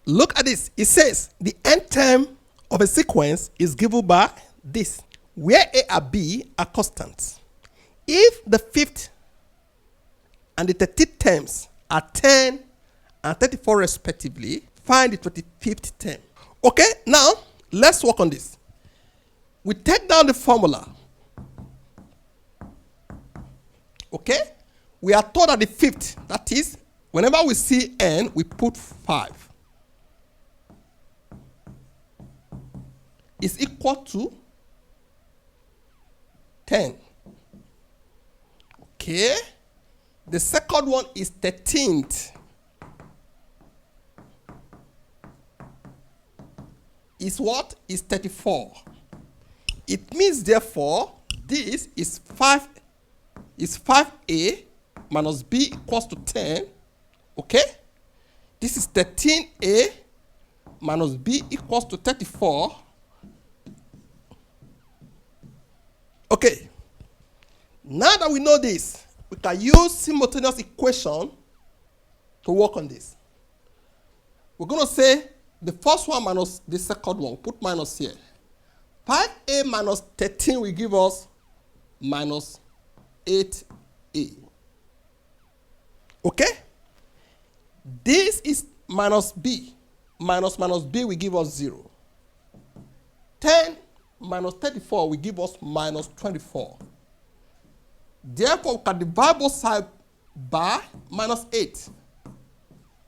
Look at this. It says the end term of a sequence is given by this, where A and B are constants. If the fifth and the 13th terms are 10 and 34 respectively, find the 25th term. Okay, now let's work on this. We take down the formula. Okay, we are told that the fifth, that is, whenever we see n, we put 5, is equal to 10. Okay, the second one is 13th. Is what? Is 34. It means therefore this is 5a minus b equals to 10. Okay? This is 13a minus b equals to 34. Okay. Now that we know this, we can use simultaneous equation to work on this. We're going to say the first one minus the second one. Put minus here. 5a minus 13 will give us minus 8a. Okay? This is minus b. Minus b will give us 0. 10 minus 34 will give us minus 24. Therefore, we can divide both sides by minus 8.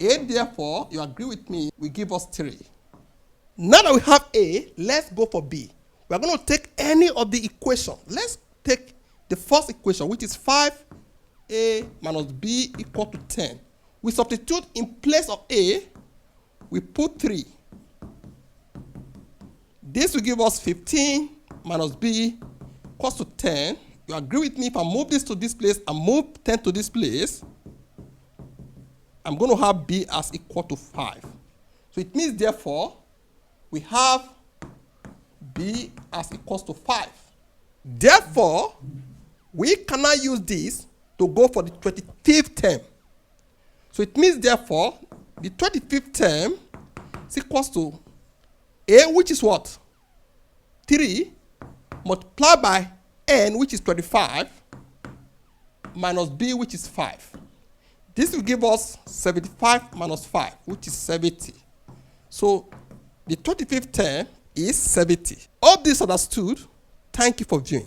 8, therefore, you agree with me, will give us 3. Now that we have A, let's go for B. We are going to take any of the equation. Let's take the first equation, which is 5a minus b equal to 10. We substitute in place of A, we put 3. This will give us 15 minus b equals to 10. You agree with me, if I move this to this place and move 10 to this place, I'm going to have b as equal to 5. So it means, therefore, we have b as equals to 5. Therefore, we cannot use this to go for the 25th term. So it means, therefore, the 25th term is equals to a, which is what? 3, multiplied by n, which is 25, minus b, which is 5. This will give us 75 minus 5, which is 70. So the 25th term is 70. All this understood. Thank you for viewing.